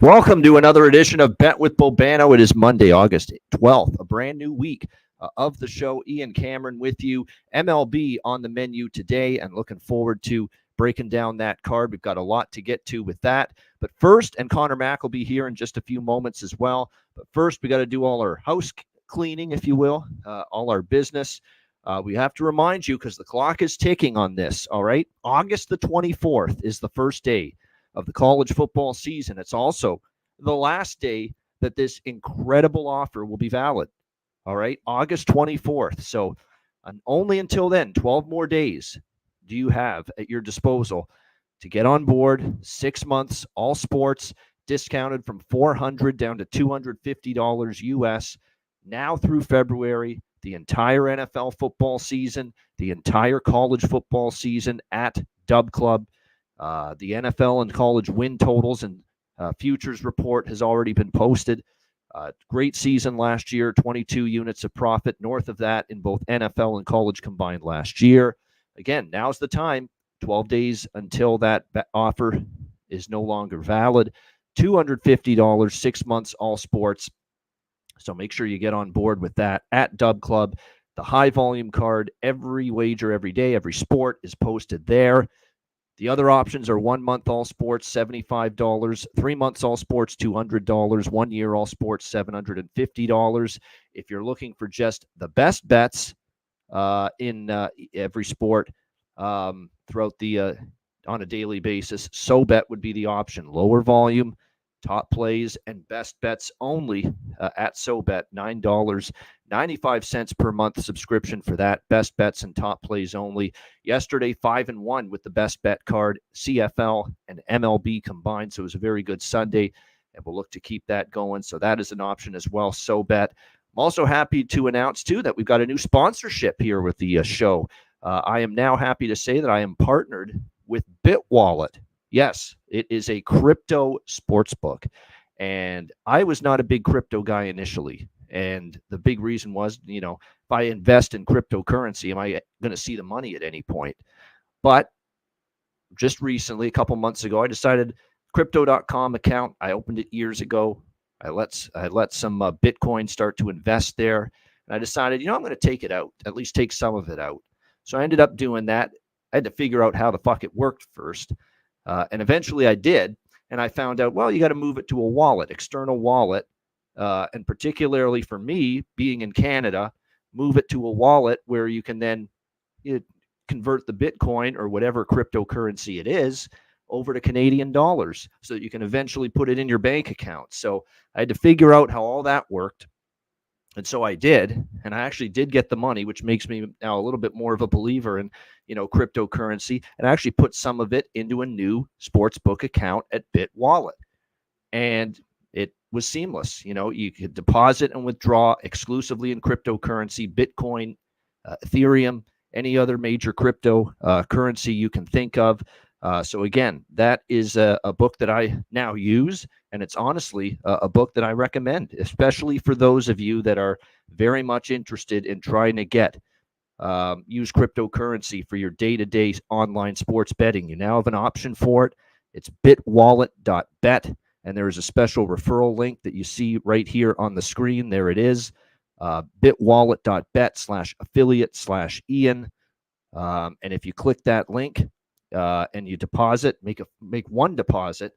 Welcome to another edition of Bet with Bobano. It is Monday, August 12th, a brand new week of the show. Ian Cameron with you. MLB on the menu today, and looking forward to breaking down that card. We've got a lot to get to with that. But first, and Connor Mack will be here in just a few moments as well. But first, we got to do all our house cleaning, if you will, all our business. We have to remind you, because the clock is ticking on this, all right? August the 24th is the first day of the college football season. It's also the last day that this incredible offer will be valid. All right, August 24th. So only until then, 12 more days do you have at your disposal to get on board. 6 months, all sports, discounted from $400 down to $250 US. Now through February, the entire NFL football season, the entire college football season at Dub Club. The NFL and college win totals and futures report has already been posted. Great season last year, 22 units of profit, north of that in both NFL and college combined last year. Again, now's the time, 12 days until that offer is no longer valid. $250, 6 months, all sports. So make sure you get on board with that at Dub Club. The high volume card, every wager, every day, every sport is posted there. The other options are 1 month all sports, $75, 3 months all sports, $200, 1 year all sports, $750. If you're looking for just the best bets in every sport throughout the on a daily basis, SoBet would be the option. Lower volume, top plays, and best bets only at SoBet. $9.95 per month subscription for that. Best bets and top plays only. Yesterday, 5-1 with the best bet card, CFL and MLB combined. So it was a very good Sunday, and we'll look to keep that going. So that is an option as well, SoBet. I'm also happy to announce, too, that we've got a new sponsorship here with the show. I am now happy to say that I am partnered with BitWallet. Yes, it is a crypto sportsbook. And I was not a big crypto guy initially. And the big reason was, if I invest in cryptocurrency, am I going to see the money at any point? But just recently, a couple months ago, I decided crypto.com account. I opened it years ago. I let some Bitcoin start to invest there. And I decided, I'm going to take it out, at least take some of it out. So I ended up doing that. I had to figure out how the fuck it worked first. And eventually I did. And I found out, well, you got to move it to a wallet, external wallet. And particularly for me, being in Canada, move it to a wallet where you can then convert the Bitcoin or whatever cryptocurrency it is over to Canadian dollars so that you can eventually put it in your bank account. So I had to figure out how all that worked. And so I did, and I actually did get the money, which makes me now a little bit more of a believer in, cryptocurrency, and I actually put some of it into a new sportsbook account at BitWallet. And it was seamless. You could deposit and withdraw exclusively in cryptocurrency, Bitcoin, Ethereum, any other major crypto currency you can think of. So again, that is a book that I now use, and it's honestly a book that I recommend, especially for those of you that are very much interested in trying to use cryptocurrency for your day-to-day online sports betting. You now have an option for it. It's bitwallet.bet, and there is a special referral link that you see right here on the screen. There it is, bitwallet.bet/affiliate/Ian. And if you click that link, and you deposit, make one deposit,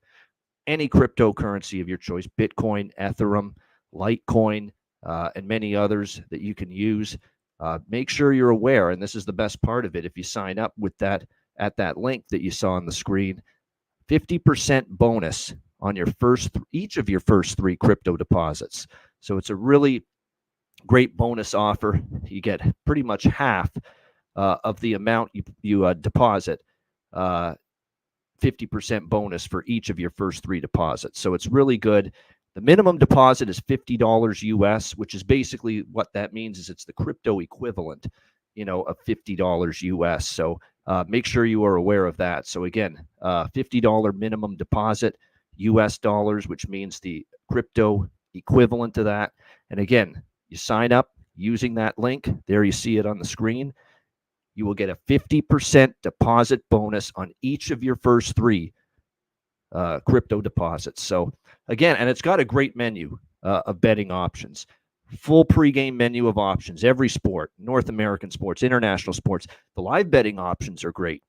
any cryptocurrency of your choice, Bitcoin, Ethereum, Litecoin, and many others that you can use. Make sure you're aware, and this is the best part of it, if you sign up with that at that link that you saw on the screen, 50% bonus on each of your first 3 crypto deposits. So it's a really great bonus offer. You get pretty much half of the amount you deposit. 50% bonus for each of your first 3 deposits. So it's really good. The minimum deposit is $50 US, which is basically what that means is it's the crypto equivalent, of $50 US. So make sure you are aware of that. So again, $50 minimum deposit US dollars, which means the crypto equivalent to that. And again, you sign up using that link. There you see it on the screen. You will get a 50% deposit bonus on each of your first 3 crypto deposits. So again, and it's got a great menu of betting options. Full pregame menu of options, every sport, North American sports, international sports. The live betting options are great.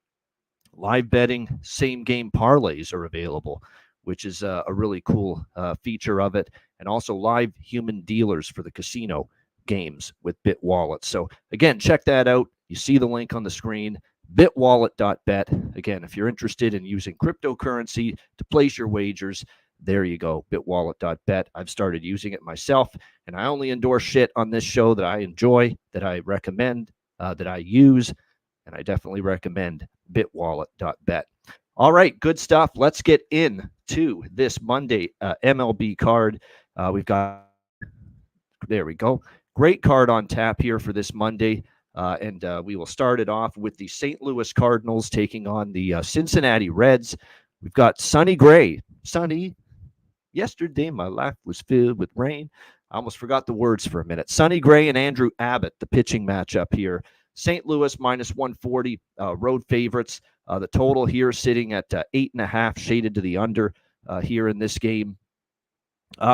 Live betting, same game parlays are available, which is a really cool feature of it. And also live human dealers for the casino games with BitWallet. So again, check that out. You see the link on the screen, bitwallet.bet. Again, if you're interested in using cryptocurrency to place your wagers, there you go, bitwallet.bet. I've started using it myself, and I only endorse shit on this show that I enjoy, that I recommend, that I use, and I definitely recommend bitwallet.bet. All right, good stuff. Let's get into this Monday MLB card. We've got, there we go. Great card on tap here for this Monday. And we will start it off with the St. Louis Cardinals taking on the Cincinnati Reds. We've got Sonny Gray. Sonny, yesterday my life was filled with rain. I almost forgot the words for a minute. Sonny Gray and Andrew Abbott, the pitching matchup here. St. Louis minus 140, road favorites. The total here sitting at 8.5, shaded to the under here in this game.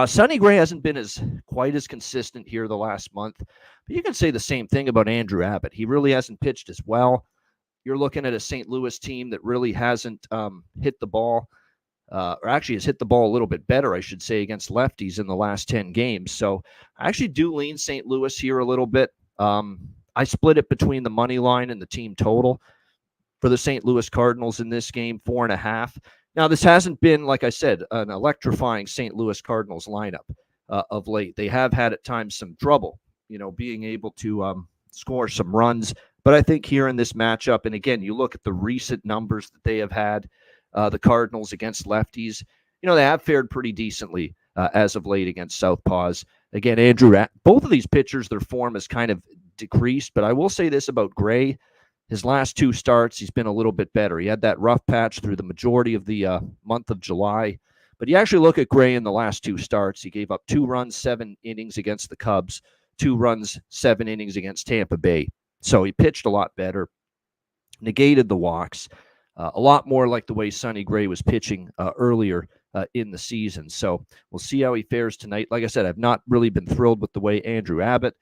Sonny Gray hasn't been quite as consistent here the last month, but you can say the same thing about Andrew Abbott. He really hasn't pitched as well. You're looking at a St. Louis team that really hasn't hit the ball, or actually has hit the ball a little bit better, I should say, against lefties in the last 10 games. So I actually do lean St. Louis here a little bit. I split it between the money line and the team total for the St. Louis Cardinals in this game, 4.5. Now, this hasn't been, like I said, an electrifying St. Louis Cardinals lineup of late. They have had at times some trouble, being able to score some runs. But I think here in this matchup, and again, you look at the recent numbers that they have had, the Cardinals against lefties, they have fared pretty decently as of late against southpaws. Again, both of these pitchers, their form has kind of decreased. But I will say this about Gray. His last two starts, he's been a little bit better. He had that rough patch through the majority of the month of July. But you actually look at Gray in the last two starts. He gave up 2 runs, 7 innings against the Cubs, 2 runs, 7 innings against Tampa Bay. So he pitched a lot better, negated the walks, a lot more like the way Sonny Gray was pitching earlier in the season. So we'll see how he fares tonight. Like I said, I've not really been thrilled with the way Andrew Abbott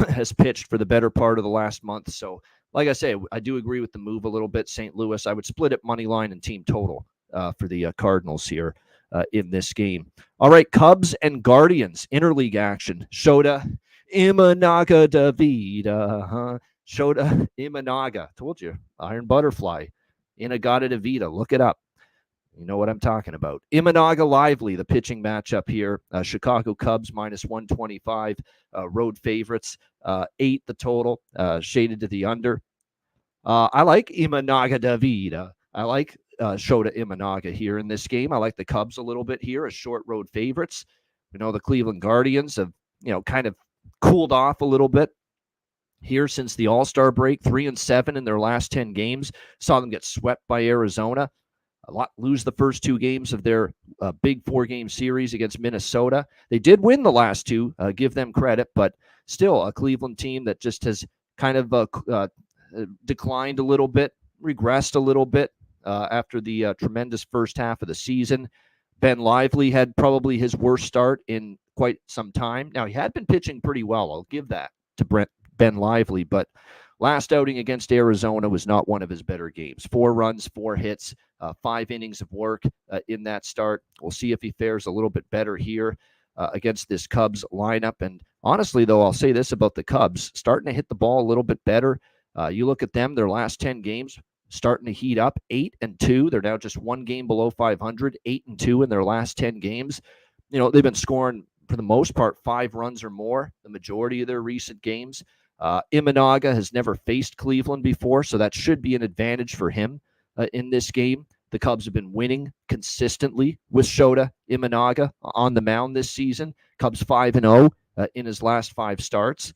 has pitched for the better part of the last month. So like I say, I do agree with the move a little bit. St. Louis, I would split it money line and team total for the Cardinals here in this game. All right, Cubs and Guardians, interleague action. Shota Imanaga Davida. Shota Imanaga. Told you, Iron Butterfly. Inagata Davida. Look it up. You know what I'm talking about. Imanaga Lively, the pitching matchup here. Chicago Cubs minus 125, road favorites. 8 the total, shaded to the under. I like Imanaga Davida. I like Shota Imanaga here in this game. I like the Cubs a little bit here as short road favorites. The Cleveland Guardians have, kind of cooled off a little bit here since the All-Star break. 3-7 in their last 10 games. Saw them get swept by Arizona. Lose the first 2 games of their big 4-game series against Minnesota. They did win the last 2, give them credit, but still a Cleveland team that just has kind of declined a little bit, regressed a little bit after the tremendous first half of the season. Ben Lively had probably his worst start in quite some time. Now, he had been pitching pretty well. I'll give that to Ben Lively, but last outing against Arizona was not one of his better games. 4 runs, 4 hits, 5 innings of work in that start. We'll see if he fares a little bit better here against this Cubs lineup. And honestly, though, I'll say this about the Cubs, starting to hit the ball a little bit better. You look at them, their last 10 games, starting to heat up. 8-2. They're now just 1 game below 500. 8-2 in their last 10 games. They've been scoring, for the most part, 5 runs or more the majority of their recent games. Imanaga has never faced Cleveland before, so that should be an advantage for him in this game. The Cubs have been winning consistently with Shota Imanaga on the mound this season. Cubs 5-0 in his last 5 starts.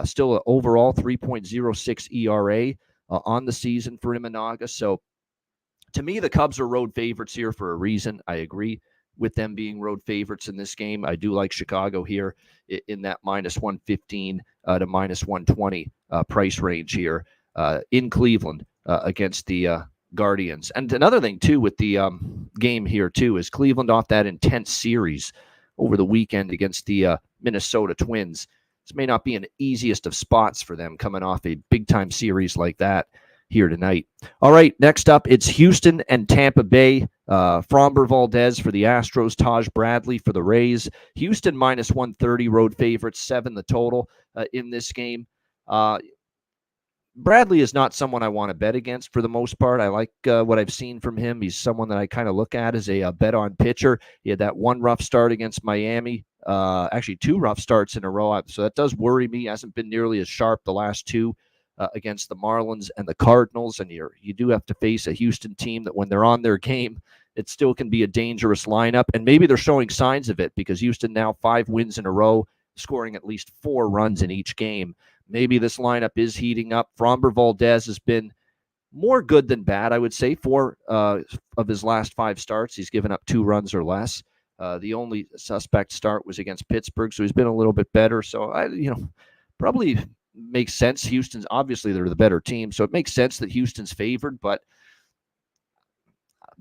Still an overall 3.06 ERA on the season for Imanaga. So to me, the Cubs are road favorites here for a reason. I agree with them being road favorites in this game. I do like Chicago here in that minus 115 to minus 120 price range here in Cleveland against the Guardians. And another thing, too, with the game here, too, is Cleveland off that intense series over the weekend against the Minnesota Twins. This may not be an easiest of spots for them coming off a big-time series like that here tonight. All right, next up, it's Houston and Tampa Bay. Framber Valdez for the Astros, Taj Bradley for the Rays. Houston minus 130, road favorites, 7 the total in this game. Bradley is not someone I want to bet against for the most part. I like what I've seen from him. He's someone that I kind of look at as a bet-on pitcher. He had that one rough start against Miami, actually 2 rough starts in a row. So that does worry me. He hasn't been nearly as sharp the last 2 against the Marlins and the Cardinals. And you do have to face a Houston team that when they're on their game, it still can be a dangerous lineup. And maybe they're showing signs of it because Houston now 5 wins in a row, scoring at least 4 runs in each game. Maybe this lineup is heating up. Framber Valdez has been more good than bad, I would say. 4 of his last 5 starts, he's given up 2 runs or less. The only suspect start was against Pittsburgh, so he's been a little bit better. So, probably makes sense. Houston's, obviously, they're the better team, so it makes sense that Houston's favored, but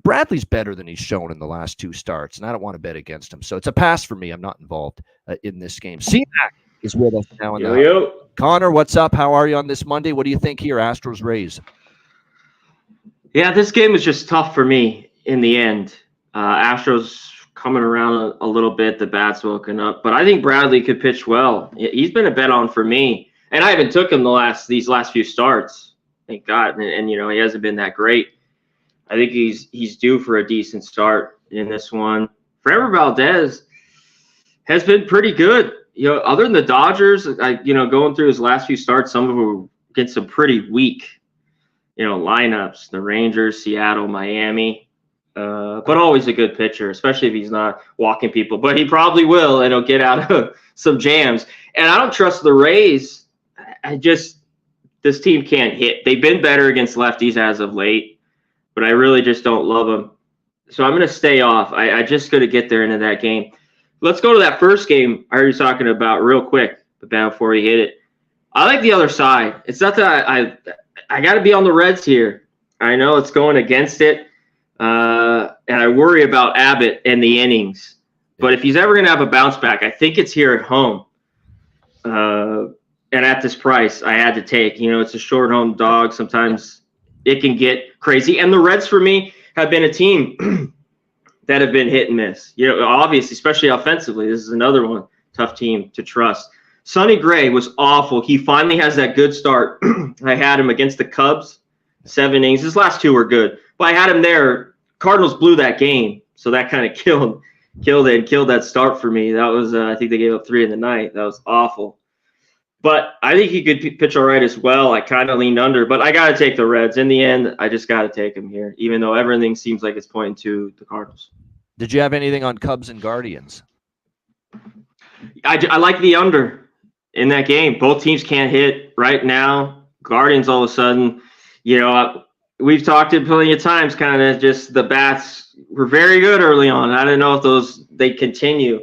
Bradley's better than he's shown in the last 2 starts, and I don't want to bet against him. So it's a pass for me. I'm not involved in this game. C-Mac is with us now. Connor, what's up? How are you on this Monday? What do you think here, Astros Rays? Yeah, this game is just tough for me in the end. Astros coming around a little bit, the bat's woken up, but I think Bradley could pitch well. He's been a bet on for me, and I haven't took him these last few starts. Thank God, and he hasn't been that great. I think he's due for a decent start in this one. Framber Valdez has been pretty good. Other than the Dodgers, going through his last few starts, some of them were against some pretty weak, lineups. The Rangers, Seattle, Miami, but always a good pitcher, especially if he's not walking people. But he probably will, and he'll get out of some jams. And I don't trust the Rays. This team can't hit. They've been better against lefties as of late, but I really just don't love them. So I'm going to stay off. I just got to get there into that game. Let's go to that first game I heard you talking about real quick, but before you hit it. I like the other side. It's not that I got to be on the Reds here. I know it's going against it, and I worry about Abbott and the innings. But if he's ever going to have a bounce back, I think it's here at home. And at this price, I had to take. It's a short home dog. Sometimes it can get crazy. And the Reds, for me, have been a team that have been hit and miss. Obviously, especially offensively, this is another one, tough team to trust. Sonny Gray was awful. He finally has that good start. I had him against the Cubs, 7 innings. His last 2 were good, but I had him there. Cardinals blew that game, so that kind of killed that start for me. That was, I think they gave up 3 in the night. That was awful. But I think he could pitch all right as well. I kind of leaned under, but I got to take the Reds. In the end, I just got to take them here, even though everything seems like it's pointing to the Cardinals. Did you have anything on Cubs and Guardians? I like the under in that game. Both teams can't hit right now. Guardians, all of a sudden, we've talked it plenty of times, kind of just the bats were very good early on. I don't know if they continue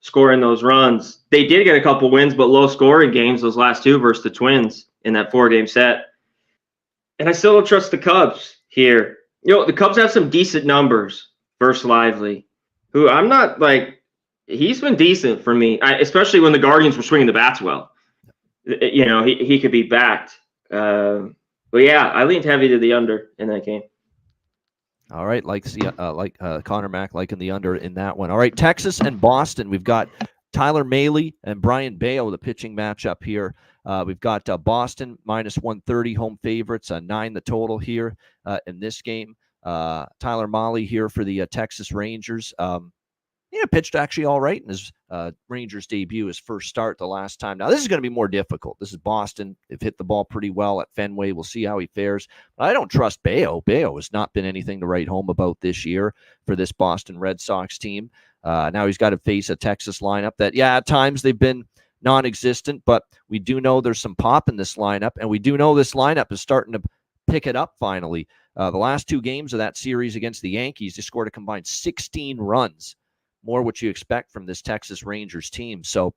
scoring those runs. They did get a couple wins, but low scoring games, those last 2 versus the Twins in that 4-game set. And I still don't trust the Cubs here. The Cubs have some decent numbers versus Lively, who I'm not he's been decent for me, especially when the Guardians were swinging the bats well. He could be backed. But yeah, I leaned heavy to the under in that game. All right, Connor Mack liking the under in that one. All right, Texas and Boston. We've got Tyler Mahle and Brian Bayo, the pitching matchup here. We've got Boston minus 130 home favorites, 9 the total here in this game. Tyler Mahle here for the Texas Rangers. Pitched actually all right in his Rangers debut, his first start the last time. Now, this is going to be more difficult. This is Boston. They've hit the ball pretty well at Fenway. We'll see how he fares. But I don't trust Bayo. Bayo has not been anything to write home about this year for this Boston Red Sox team. Now he's got to face a Texas lineup that, at times they've been non-existent, but we do know there's some pop in this lineup, and we do know this lineup is starting to pick it up finally. The last 2 games of that series against the Yankees, they scored a combined 16 runs. More what you expect from this Texas Rangers team. So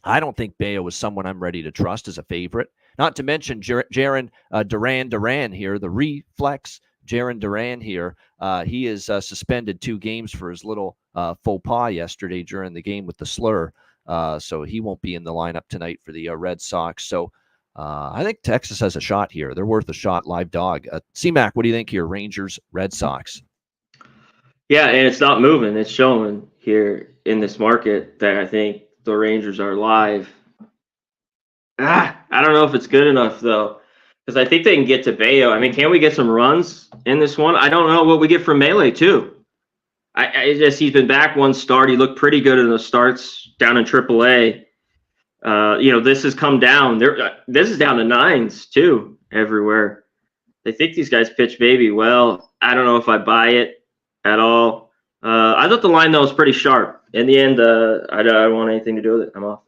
I don't think Bayo is someone I'm ready to trust as a favorite. Not to mention Jarren Duran here, the reflex Jaron Duran here. He is suspended 2 games for his little faux pas yesterday during the game with the slur. So he won't be in the lineup tonight for the Red Sox. So I think Texas has a shot here. They're worth a shot, live dog. C-Mac, what do you think here? Rangers, Red Sox. Yeah, and it's not moving. It's showing here in this market that I think the Rangers are live. I don't know if it's good enough, though, because I think they can get to Bayo. I mean, can we get some runs in this one? I don't know what we get from Melee, too. He's been back one start. He looked pretty good in the starts down in AAA. This has come down. This is down to 9s, too, everywhere. They think these guys pitch maybe well. I don't know if I buy it at all. I thought the line, though, was pretty sharp. In the end, I don't want anything to do with it. I'm off.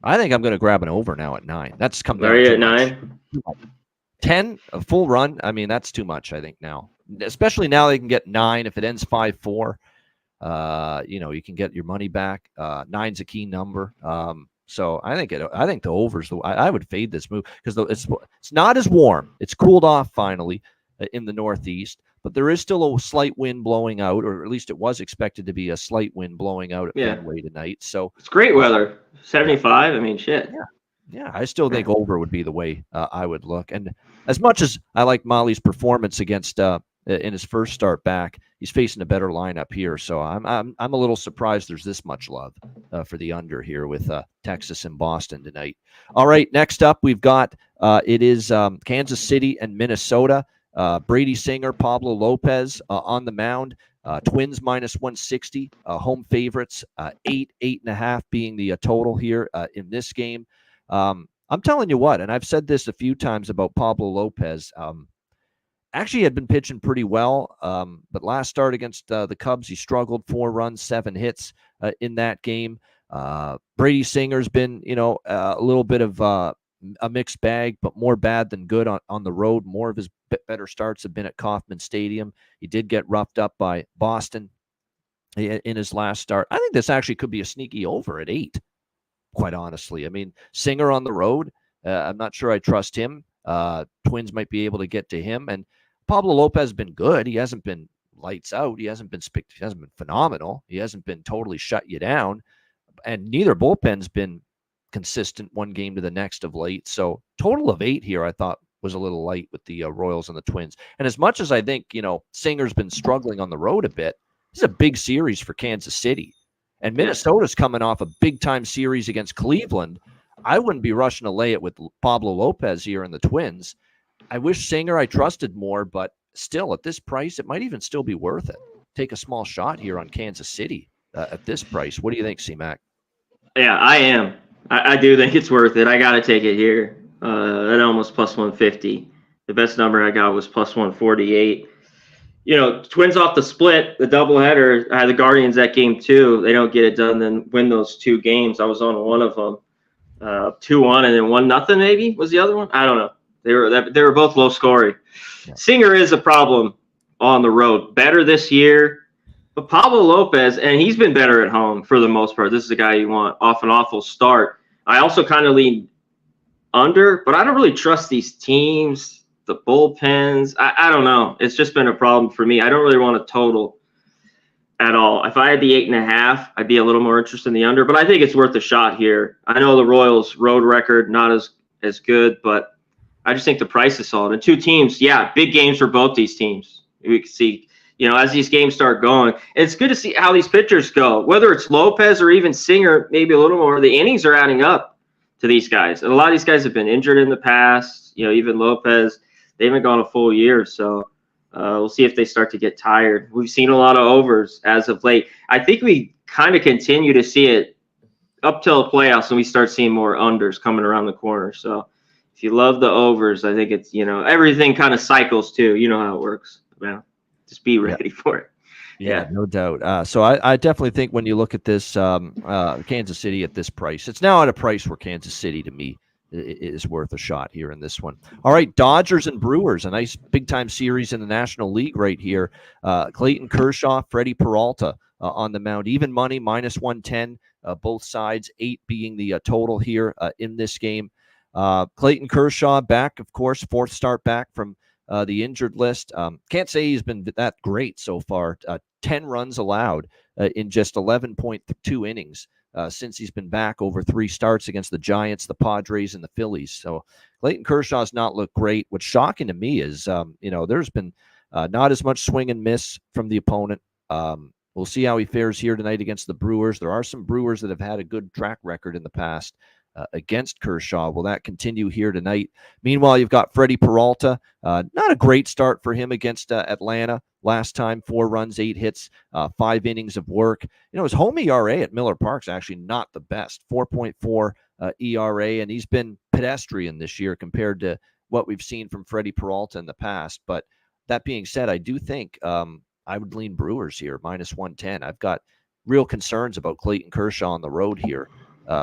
I think I'm going to grab an over now at 9. That's come down Are you too at much. 9? 10, a full run. I mean, that's too much, I think, now. Especially now they can get 9. If it ends 5-4, you can get your money back. 9's a key number. So I think the overs. I would fade this move because it's not as warm. It's cooled off finally in the Northeast, but there is still a slight wind blowing out, or at least it was expected to be a slight wind blowing out at Fenway tonight. So it's great weather. 75. I mean, shit. Yeah. I still think over would be the way I would look. And as much as I like Molly's performance against in his first start back, he's facing a better lineup here. So I'm a little surprised there's this much love for the under here with Texas and Boston tonight. All right, next up we've got it is Kansas City and Minnesota. Brady Singer, Pablo Lopez on the mound. Twins -160, home favorites, 8.5 being the total here in this game. I'm telling you what, and I've said this a few times about Pablo Lopez. Actually had been pitching pretty well, but last start against the Cubs, he struggled. 4 runs, 7 hits in that game. Brady Singer's been, a little bit of a mixed bag, but more bad than good on the road. More of his better starts have been at Kauffman Stadium. He did get roughed up by Boston in his last start. I think this actually could be a sneaky over at 8, quite honestly. I mean, Singer on the road, I'm not sure I trust him. Twins might be able to get to him. And Pablo Lopez has been good. He hasn't been lights out. He hasn't been phenomenal. He hasn't been totally shut you down. And neither bullpen's been consistent one game to the next of late. So total of 8 here, I thought was a little light with the Royals and the Twins. And as much as I think, Singer's been struggling on the road a bit, this is a big series for Kansas City. And Minnesota's coming off a big-time series against Cleveland. I wouldn't be rushing to lay it with Pablo Lopez here and the Twins. I wish Singer I trusted more, but still, at this price, it might even still be worth it. Take a small shot here on Kansas City at this price. What do you think, C-Mac? Yeah, I am. I do think it's worth it. I got to take it here at almost +150. The best number I got was +148. Twins off the split, the doubleheader. I had the Guardians that game too. They don't get it done, then win those 2 games. I was on one of them, 2-1, and then 1-0 maybe was the other one. I don't know. They were both low scoring. Yeah. Singer is a problem on the road. Better this year, but Pablo Lopez, and he's been better at home for the most part. This is a guy you want off an awful start. I also kind of lean under, but I don't really trust these teams, the bullpens. I don't know. It's just been a problem for me. I don't really want a total at all. If I had the 8.5, I'd be a little more interested in the under, but I think it's worth a shot here. I know the Royals' road record not as good, but I just think the price is solid. And 2 teams, big games for both these teams. We can see, as these games start going, it's good to see how these pitchers go. Whether it's Lopez or even Singer, maybe a little more, the innings are adding up to these guys. And a lot of these guys have been injured in the past. Even Lopez, they haven't gone a full year. So we'll see if they start to get tired. We've seen a lot of overs as of late. I think we kind of continue to see it up till the playoffs, and we start seeing more unders coming around the corner. So if you love the overs, I think it's, everything kind of cycles too. You know how it works. Well, just be ready for it. Yeah, no doubt. So I definitely think when you look at this Kansas City at this price, it's now at a price where Kansas City, to me, is worth a shot here in this one. All right, Dodgers and Brewers, a nice big-time series in the National League right here. Clayton Kershaw, Freddie Peralta on the mound. Even money, -110, both sides, 8 being the total here in this game. Clayton Kershaw back, of course, 4th start back from the injured list. Can't say he's been that great so far. 10 runs allowed in just 11.2 innings since he's been back over 3 starts against the Giants, the Padres, and the Phillies. So Clayton Kershaw's not looked great. What's shocking to me is, there's been not as much swing and miss from the opponent. We'll see how he fares here tonight against the Brewers. There are some Brewers that have had a good track record in the past against Kershaw. Will that continue here tonight? Meanwhile, you've got Freddie Peralta. Not a great start for him against Atlanta. Last time, 4 runs, 8 hits, 5 innings of work. His home ERA at Miller Park's actually not the best, 4.4 ERA, and he's been pedestrian this year compared to what we've seen from Freddie Peralta in the past. But that being said, I do think I would lean Brewers here, -110. I've got real concerns about Clayton Kershaw on the road here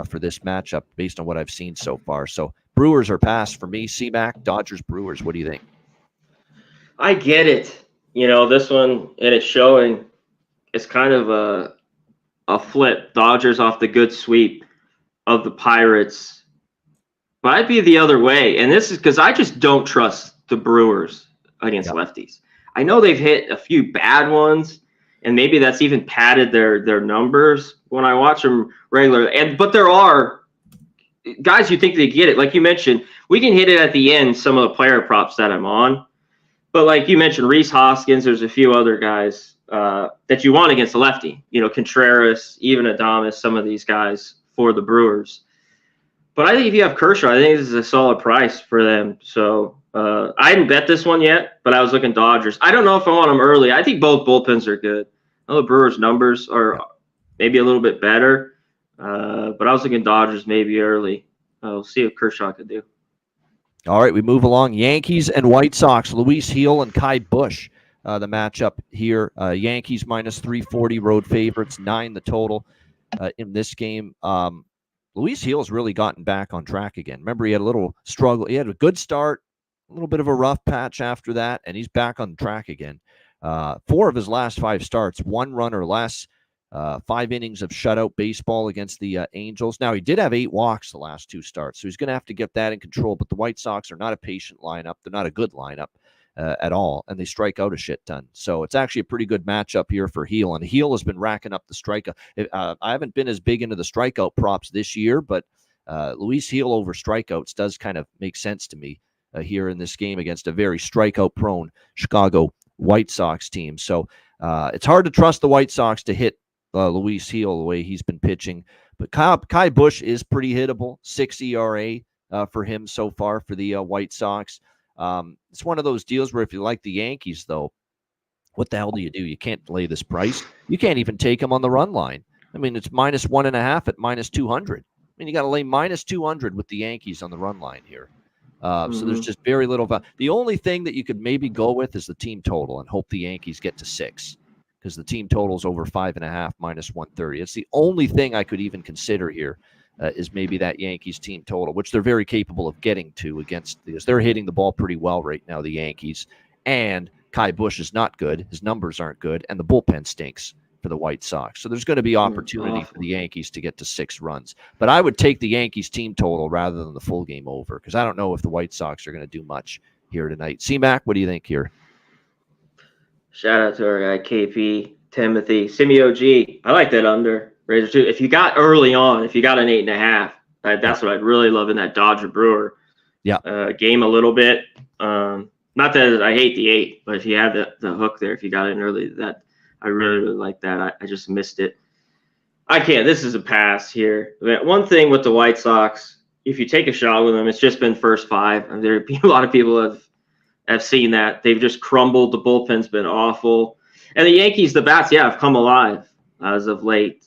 for this matchup based on what I've seen so far. So Brewers are passed for me. C-Mac, Dodgers, Brewers. What do you think? I get it. This one, and it's showing, it's kind of a flip. Dodgers off the good sweep of the Pirates. But I'd be the other way. And this is because I just don't trust the Brewers against lefties. I know they've hit a few bad ones, and maybe that's even padded their numbers when I watch them regularly. But there are guys you think they get it. Like you mentioned, we can hit it at the end, some of the player props that I'm on. But like you mentioned, Rhys Hoskins, there's a few other guys that you want against the lefty. Contreras, even Adames, some of these guys for the Brewers. But I think if you have Kershaw, I think this is a solid price for them. So I hadn't bet this one yet, but I was looking Dodgers. I don't know if I want them early. I think both bullpens are good. I know the Brewers' numbers are maybe a little bit better, but I was looking Dodgers maybe early. We'll see what Kershaw could do. All right, we move along. Yankees and White Sox. Luis Gil and Kai Busch, the matchup here. Yankees -340, road favorites, 9 the total in this game. Luis Gil's really gotten back on track again. Remember, he had a little struggle. He had a good start, a little bit of a rough patch after that, and he's back on track again. 4 of his last 5 starts, 1 run or less, 5 innings of shutout baseball against the Angels. Now, he did have 8 walks the last 2 starts, so he's going to have to get that in control. But the White Sox are not a patient lineup. They're not a good lineup at all, and they strike out a shit ton. So it's actually a pretty good matchup here for Gil, and Gil has been racking up the strikeout. I haven't been as big into the strikeout props this year, but Luis Gil over strikeouts does kind of make sense to me here in this game against a very strikeout-prone Chicago White Sox team. So it's hard to trust the White Sox to hit Luis Gil the way he's been pitching. But Kai Busch is pretty hittable, 6 ERA for him so far for the White Sox. It's one of those deals where if you like the Yankees, though, what the hell do? You can't lay this price. You can't even take them on the run line. I mean, it's -1.5 at -200. I mean, you got to lay -200 with the Yankees on the run line here. So there's just very little value. The only thing that you could maybe go with is the team total and hope the Yankees get to 6, because the team total is over 5.5, -130. It's the only thing I could even consider here is maybe that Yankees team total, which they're very capable of getting to against these. They're hitting the ball pretty well right now, the Yankees. And Kai Busch is not good. His numbers aren't good. And the bullpen stinks for the White Sox. So there's going to be opportunity for the Yankees to get to 6 runs. But I would take the Yankees team total rather than the full game over, because I don't know if the White Sox are going to do much here tonight. C-Mac, what do you think here? Shout out to our guy, KP, Timothy, Simeo G. I like that under. Razor 2. If you got early on, if you got an 8.5, that's what I'd really love in that Dodger Brewer game a little bit. Not that I hate the 8, but if you had the hook there, if you got in early, that I really like that. I just missed it. I can't. This is a pass here. One thing with the White Sox, if you take a shot with them, it's just been first 5. And there a lot of people have seen that. They've just crumbled. The bullpen's been awful. And the Yankees, the bats, have come alive as of late,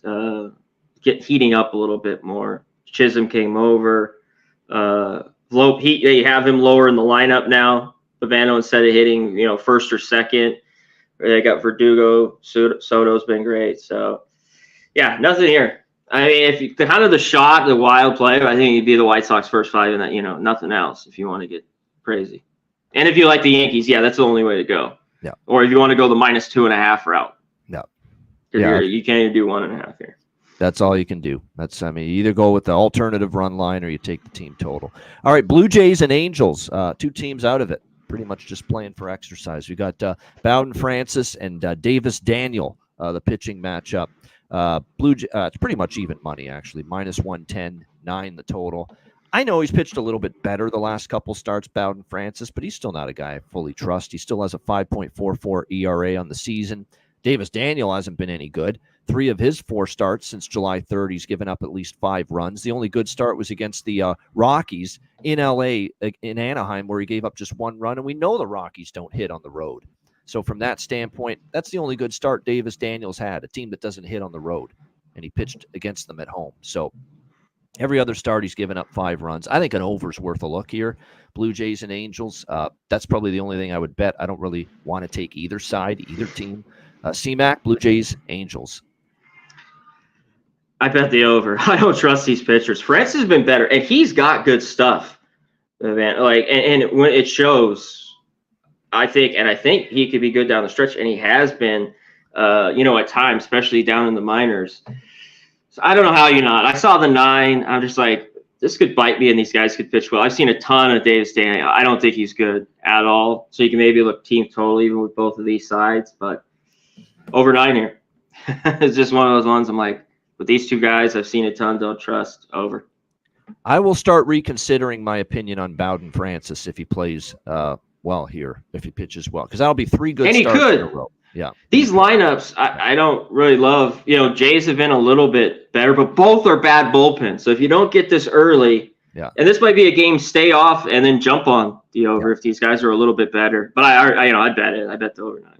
heating up a little bit more. Chisholm came over. They have him lower in the lineup now. Bobano, instead of hitting, first or second. They got Verdugo. Soto's been great. So, nothing here. I mean, if you kind of the shot, the wild play, I think it'd be the White Sox first 5 and that, nothing else if you want to get crazy. And if you like the Yankees, that's the only way to go. Yeah. Or if you want to go the -2.5 route. No. You can't even do 1.5 here. That's all you can do. You either go with the alternative run line or you take the team total. All right, Blue Jays and Angels, 2 teams out of it. pretty much just playing for exercise. We got Bowden Francis and Davis Daniel, the pitching matchup. It's pretty much even money, actually, minus 110, 9 the total. I know he's pitched a little bit better the last couple starts, Bowden Francis, but he's still not a guy I fully trust. He still has a 5.44 ERA on the season. Davis Daniel hasn't been any good. 3 of his 4 starts since July 3rd, he's given up at least 5 runs. The only good start was against the Rockies in L.A., in Anaheim, where he gave up just 1 run, and we know the Rockies don't hit on the road. So from that standpoint, that's the only good start Davis Daniels had, a team that doesn't hit on the road, and he pitched against them at home. So every other start, he's given up 5 runs. I think an over's worth a look here. Blue Jays and Angels, that's probably the only thing I would bet. I don't really want to take either side, either team. CMAC, Blue Jays, Angels. I bet the over. I don't trust these pitchers. Francis has been better, and he's got good stuff, man. And when it shows, I think he could be good down the stretch, and he has been, at times, especially down in the minors. So I don't know how you're not. I saw the 9. I'm just like, this could bite me, and these guys could pitch well. I've seen a ton of Davis Daniel. I don't think he's good at all. So you can maybe look team total even with both of these sides, but over 9 here. It's just one of those ones I'm like, with these 2 guys, I've seen a ton, don't trust, over. I will start reconsidering my opinion on Bowden Francis if he plays well here, if he pitches well, because that'll be 3 good starts in a row. Yeah. These lineups, I don't really love. Jays have been a little bit better, but both are bad bullpens. So if you don't get this early, and this might be a game, stay off and then jump on the over if these guys are a little bit better. But I'd bet it. I bet the over 9.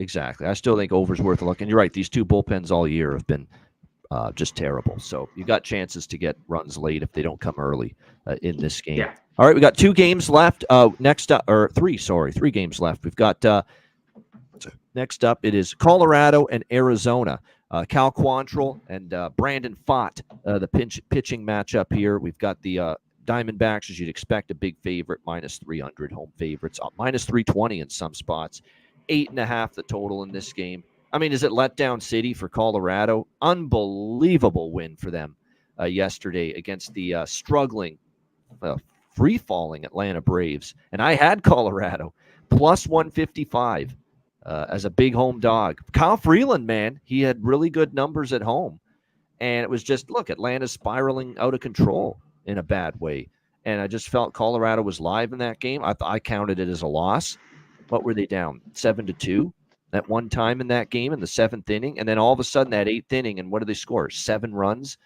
Exactly. I still think over's worth a look. And you're right, these 2 bullpens all year have been just terrible. So you got chances to get runs late if they don't come early in this game. Yeah. All right, we got 2 games left. Next up, or 3 games left. We've got next up, it is Colorado and Arizona. Cal Quantrill and Brandon Pfaadt, the pitching matchup here. We've got the Diamondbacks, as you'd expect, a big favorite, minus 300 home favorites, minus 320 in some spots. 8.5 the total in this game. I mean, is it letdown city for Colorado? Unbelievable win for them yesterday against the struggling, free-falling Atlanta Braves. And I had Colorado plus 155 as a big home dog. Kyle Freeland, man, he had really good numbers at home. And it was just, look, Atlanta's spiraling out of control in a bad way. And I just felt Colorado was live in that game. I counted it as a loss. What were they down? 7-2 at one time in that game in the 7th inning. And then all of a sudden that 8th inning, and what do they score? 7 runs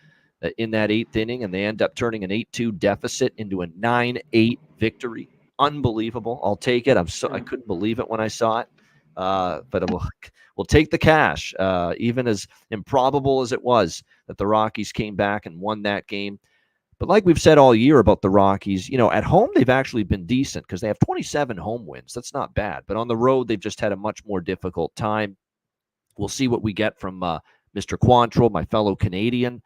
in that 8th inning. And they end up turning an 8-2 deficit into a 9-8 victory. Unbelievable. I'll take it. I couldn't believe it when I saw it. But we'll take the cash, even as improbable as it was that the Rockies came back and won that game. But like we've said all year about the Rockies, at home they've actually been decent because they have 27 home wins. That's not bad. But on the road, they've just had a much more difficult time. We'll see what we get from Mr. Quantrill, my fellow Canadian.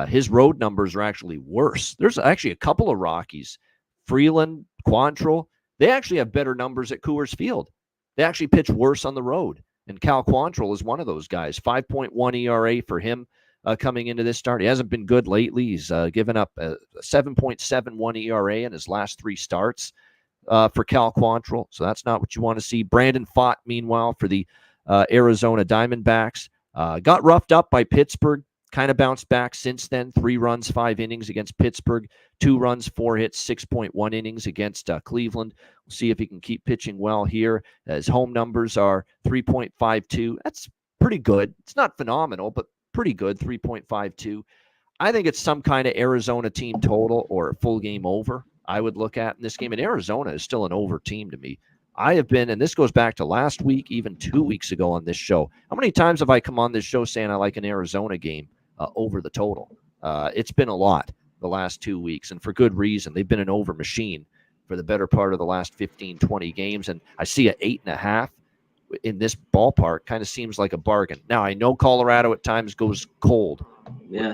His road numbers are actually worse. There's actually a couple of Rockies, Freeland, Quantrill. They actually have better numbers at Coors Field. They actually pitch worse on the road. And Cal Quantrill is one of those guys. 5.1 ERA for him coming into this start. He hasn't been good lately. He's given up a 7.71 ERA in his last 3 starts for Cal Quantrill. So that's not what you want to see. Brandon Pfaadt, meanwhile, for the Arizona Diamondbacks. Got roughed up by Pittsburgh. Kind of bounced back since then. 3 runs, 5 innings against Pittsburgh. 2 runs, 4 hits, 6.1 innings against Cleveland. We'll see if he can keep pitching well here. His home numbers are 3.52. That's pretty good. It's not phenomenal, but pretty good, 3.52. I think it's some kind of Arizona team total or full game over I would look at in this game. And Arizona is still an over team to me. I have been, and this goes back to last week, even 2 weeks ago on this show. How many times have I come on this show saying I like an Arizona game over the total? It's been a lot the last 2 weeks, and for good reason. They've been an over machine for the better part of the last 15, 20 games, and I see an 8.5 in this ballpark kind of seems like a bargain. Now, I know Colorado at times goes cold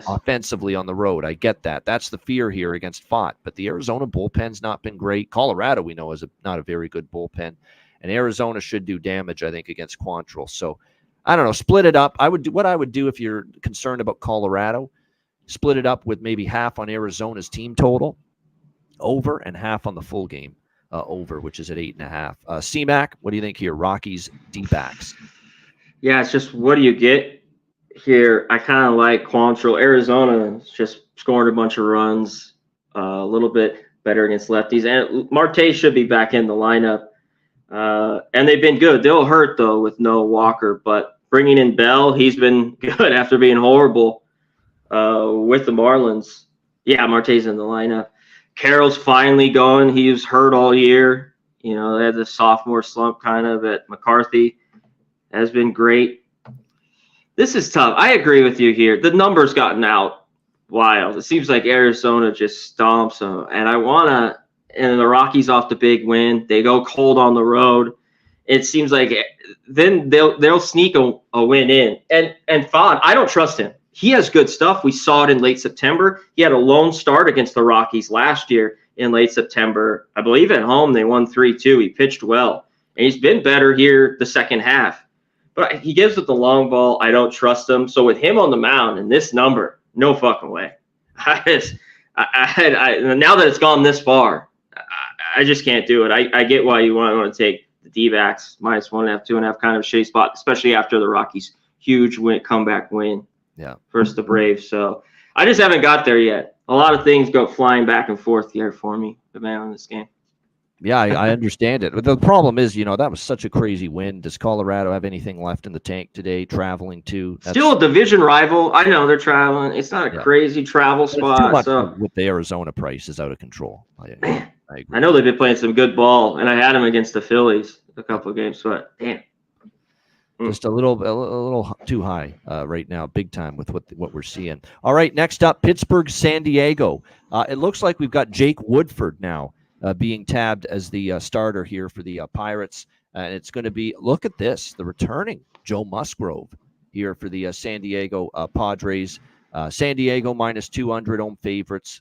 offensively on the road. I get that. That's the fear here against Pfaadt. But the Arizona bullpen's not been great. Colorado, we know, is not a very good bullpen. And Arizona should do damage, I think, against Quantrill. So, I don't know, split it up. What I would do if you're concerned about Colorado, split it up with maybe half on Arizona's team total over and half on the full game. over, which is at 8.5. C-Mac, what do you think here? Rockies D-backs. Yeah, it's just what do you get here? I kind of like Quantrill. Arizona just scoring a bunch of runs, a little bit better against lefties. And Marte should be back in the lineup. And they've been good. They'll hurt, though, with no Walker. But bringing in Bell, he's been good after being horrible with the Marlins. Yeah, Marte's in the lineup. Carroll's finally going. He was hurt all year. You know, they had the sophomore slump kind of at McCarthy. Has been great. This is tough. I agree with you here. The numbers gotten out wild. It seems like Arizona just stomps them. And I want to – and the Rockies off the big win. They go cold on the road. It seems like then they'll sneak a win in. And Fod, I don't trust him. He has good stuff. We saw it in late September. He had a lone start against the Rockies last year in late September. I believe at home they won 3-2. He pitched well. And he's been better here the second half. But he gives it the long ball. I don't trust him. So with him on the mound and this number, no fucking way. Now that it's gone this far, I just can't do it. I get why you want to take the D-backs -1.5, 2.5, kind of a shitty spot, especially after the Rockies' huge comeback win. Yeah. Versus the Braves. So I just haven't got there yet. A lot of things go flying back and forth here for me, the man on this game. Yeah, I understand it. But the problem is, that was such a crazy win. Does Colorado have anything left in the tank today, traveling to? Still a division rival. I know they're traveling. It's not a crazy travel spot. Too much so. With the Arizona price is out of control. I agree. I know they've been playing some good ball, and I had them against the Phillies a couple of games, but damn. Just a little too high right now, big time with what we're seeing. All right, next up, Pittsburgh, San Diego. It looks like we've got Jake Woodford now being tabbed as the starter here for the Pirates. And it's going to be, look at this, the returning Joe Musgrove here for the San Diego Padres. San Diego -200 home favorites,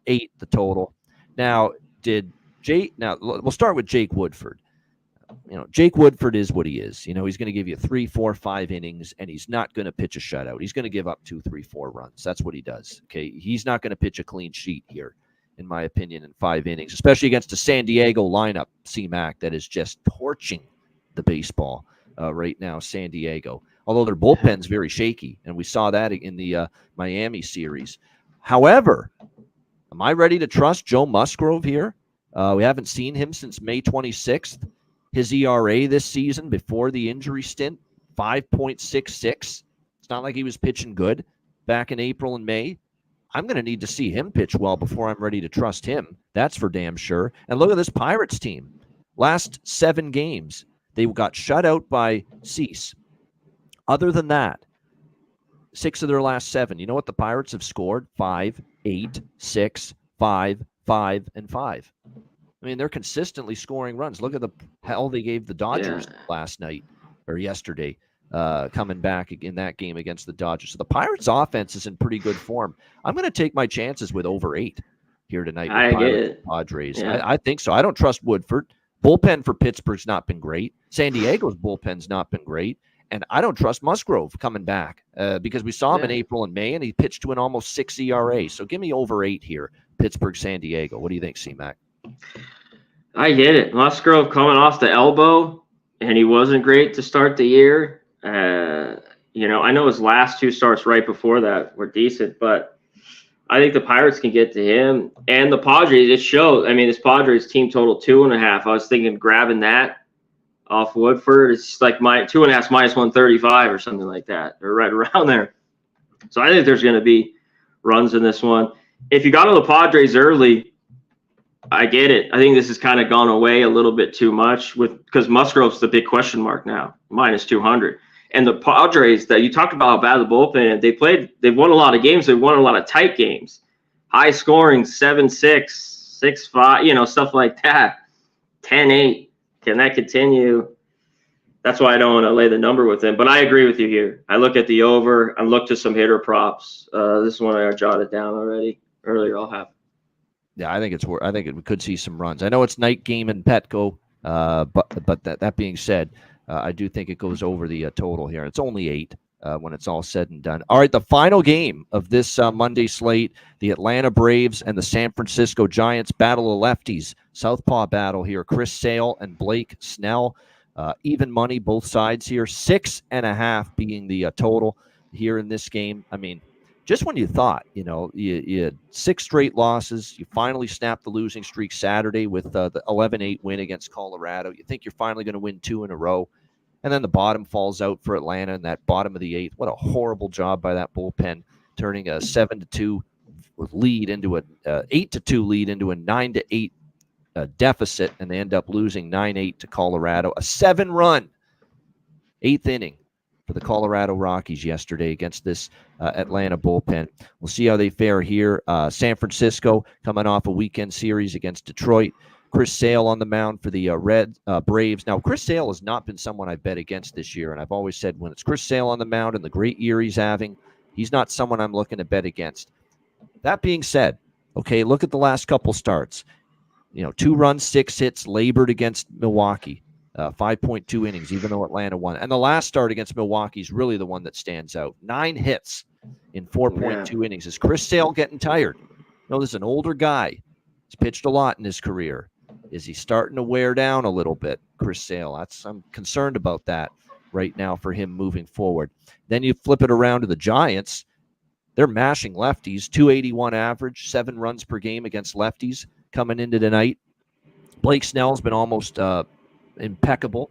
8 the total. Now, we'll start with Jake Woodford. Jake Woodford is what he is. He's going to give you 3, 4, 5 innings, and he's not going to pitch a shutout. He's going to give up 2, 3, 4 runs. That's what he does. Okay, he's not going to pitch a clean sheet here, in my opinion, in 5 innings, especially against a San Diego lineup, C-Mac, that is just torching the baseball right now, San Diego. Although their bullpen's very shaky, and we saw that in the Miami series. However, am I ready to trust Joe Musgrove here? We haven't seen him since May 26th. His ERA this season before the injury stint, 5.66. It's not like he was pitching good back in April and May. I'm going to need to see him pitch well before I'm ready to trust him. That's for damn sure. And look at this Pirates team. Last 7 games, they got shut out by Cease. Other than that, 6 of their last 7. You know what the Pirates have scored? 5, 8, 6, 5, 5, and 5. I mean, they're consistently scoring runs. Look at the hell they gave the Dodgers last night or yesterday, coming back in that game against the Dodgers. So the Pirates' offense is in pretty good form. I'm going to take my chances with over 8 here tonight with Pirates and Padres. Yeah. I think so. I don't trust Woodford. Bullpen for Pittsburgh's not been great. San Diego's bullpen's not been great. And I don't trust Musgrove coming back because we saw him in April and May, and he pitched to an almost 6 ERA. So give me over 8 here, Pittsburgh, San Diego. What do you think, C-Mac? I get it. Musgrove coming off the elbow, and he wasn't great to start the year. I know his last 2 starts right before that were decent, but I think the Pirates can get to him. And the Padres, it shows. I mean, this Padres team total 2.5. I was thinking grabbing that off Woodford. It's like 2.5 -135 or something like that, or right around there. So I think there's going to be runs in this one. If you got on the Padres early, I get it. I think this has kind of gone away a little bit too much because Musgrove's the big question mark now, -200. And the Padres that you talked about how bad the bullpen, they've won a lot of games. They've won a lot of tight games, high scoring, 7-6, 6-5, stuff like that. 10-8. Can that continue? That's why I don't want to lay the number with them. But I agree with you here. I look at the over. I look to some hitter props. This is one I jotted down already. Earlier, I'll have. Yeah, I think we could see some runs. I know it's night game in Petco, but that being said, I do think it goes over the total here. It's only 8 when it's all said and done. All right, the final game of this Monday slate, the Atlanta Braves and the San Francisco Giants, battle of lefties. Southpaw battle here. Chris Sale and Blake Snell. Even money, both sides here. 6.5 being the total here in this game. I mean, just when you thought, you had 6 straight losses, you finally snapped the losing streak Saturday with the 11-8 win against Colorado. You think you're finally going to win 2 in a row. And then the bottom falls out for Atlanta in that bottom of the 8th. What a horrible job by that bullpen, turning a 7-2 lead into a 8-2 lead into a 9-8 deficit, and they end up losing 9-8 to Colorado. A 7-run 8th inning for the Colorado Rockies yesterday against this Atlanta bullpen. We'll see how they fare here. San Francisco coming off a weekend series against Detroit. Chris Sale on the mound for the Red Braves. Now, Chris Sale has not been someone I bet against this year, and I've always said when it's Chris Sale on the mound and the great year he's having, he's not someone I'm looking to bet against. That being said, okay, look at the last couple starts. 2 runs, 6 hits, labored against Milwaukee. 5.2 innings, even though Atlanta won. And the last start against Milwaukee is really the one that stands out. 9 hits in 4.2 innings. Is Chris Sale getting tired? This is an older guy. He's pitched a lot in his career. Is he starting to wear down a little bit, Chris Sale? I'm concerned about that right now for him moving forward. Then you flip it around to the Giants. They're mashing lefties. 281 average, 7 runs per game against lefties coming into tonight. Blake Snell's been almost impeccable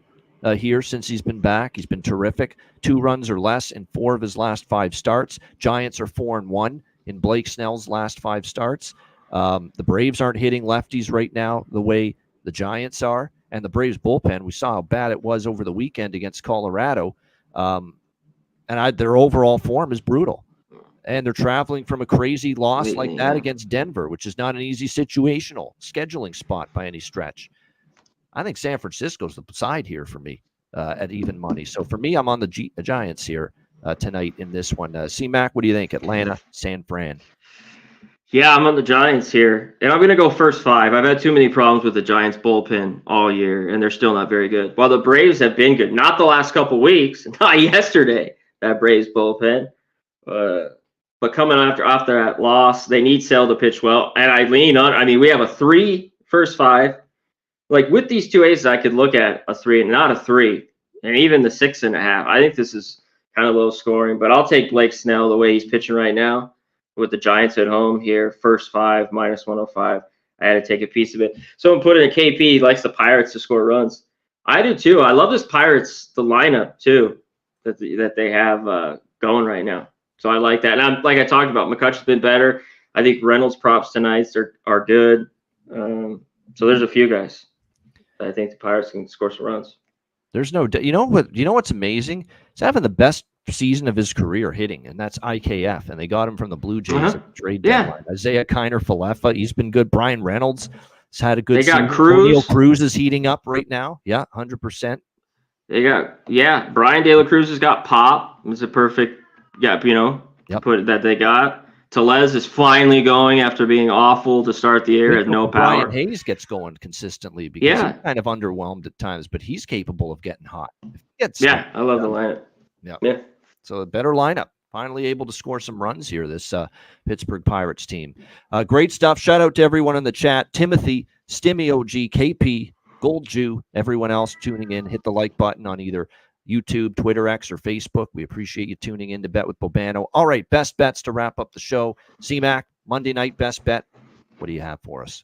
here since he's been back. He's been terrific. 2 runs or less in 4 of his last 5 starts. Giants are 4-1 in Blake Snell's last 5 starts. The Braves aren't hitting lefties right now the way the Giants are. And the Braves bullpen, we saw how bad it was over the weekend against Colorado. Their overall form is brutal. And they're traveling from a crazy loss like that against Denver, which is not an easy situational scheduling spot by any stretch. I think San Francisco's the side here for me at even money. So for me, I'm on the Giants here tonight in this one. C-Mac, what do you think? Atlanta, San Fran. Yeah, I'm on the Giants here, and I'm going to go first 5. I've had too many problems with the Giants bullpen all year, and they're still not very good. While the Braves have been good, not the last couple weeks, not yesterday, that Braves bullpen. But coming after that loss, they need Sale to pitch well, and I lean on. I mean, we have a 3 first 5. Like with these 2 aces, I could look at a 3 and not a 3, and even the 6.5. I think this is kind of low scoring, but I'll take Blake Snell the way he's pitching right now. With the Giants at home here, first 5, minus 105. I had to take a piece of it. Someone put in a KP, he likes the Pirates to score runs. I do too. I love this Pirates, the lineup too, that they have going right now. So I like that. And like I talked about, McCutcheon's been better. I think Reynolds props tonight are good. So there's a few guys that I think the Pirates can score some runs. There's no, you know what's amazing? He's having the best season of his career hitting, and that's IKF. And they got him from the Blue Jays at the trade deadline. Isaiah Kiner-Falefa, he's been good. Brian Reynolds has had a good season. They got Cruz. O'Neal Cruz is heating up right now. Yeah, 100%. They got, Brian De La Cruz has got pop. It's a perfect put that they got. Tellez is finally going after being awful to start the year, had no power. Brian Hayes gets going consistently because he's kind of underwhelmed at times, but he's capable of getting hot. I love the lineup. Yeah. So a better lineup. Finally able to score some runs here, this Pittsburgh Pirates team. Great stuff. Shout out to everyone in the chat. Timothy, Stimmy OG, KP, Gold Jew, everyone else tuning in. Hit the like button on either YouTube, Twitter, X, or Facebook. We appreciate you tuning in to Bet with Bobano. All right, best bets to wrap up the show. C-Mac, Monday night best bet. What do you have for us?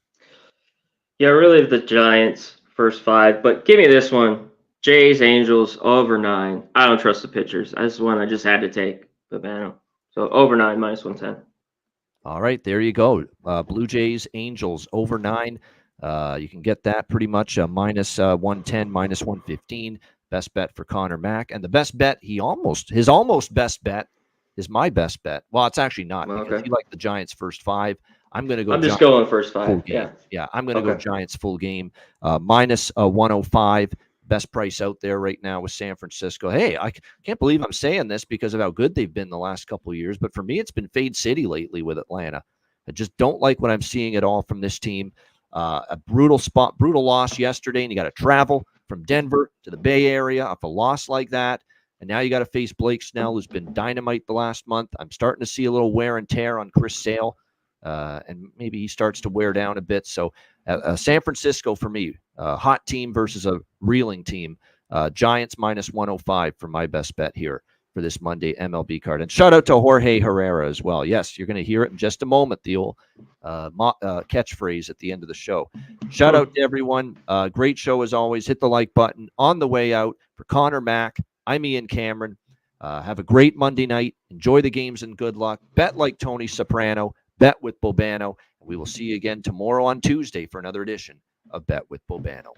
Yeah, really the Giants, first 5. But give me this one. Jays, Angels, over 9. I don't trust the pitchers. This is one I just had to take, Bobano. So over 9, minus 110. All right, there you go. Blue Jays, Angels, over 9. You can get that pretty much minus 110, minus 115. Best bet for Connor Mack. And the best bet, his almost best bet is my best bet. Well, it's actually not because you like the Giants first 5. I'm going to go. I'm just going first 5. Yeah. I'm going to go Giants full game. Minus 105. Best price out there right now with San Francisco. Hey, I can't believe I'm saying this because of how good they've been the last couple of years. But for me, it's been Fade City lately with Atlanta. I just don't like what I'm seeing at all from this team. A brutal loss yesterday, and you got to travel from Denver to the Bay Area off a loss like that. And now you got to face Blake Snell, who's been dynamite the last month. I'm starting to see a little wear and tear on Chris Sale. and maybe he starts to wear down a bit. So San Francisco for me, hot team versus a reeling team. Giants minus 105 for my best bet here for this Monday MLB card. And shout out to Jorge Herrera as well. Yes, you're going to hear it in just a moment, the old catchphrase at the end of the show. Shout out to everyone. Great show as always. Hit the like button. On the way out, for Connor Mack, I'm Ian Cameron. Have a great Monday night. Enjoy the games and good luck. Bet like Tony Soprano. Bet with Bobano. We will see you again tomorrow on Tuesday for another edition of Bet with Bobano.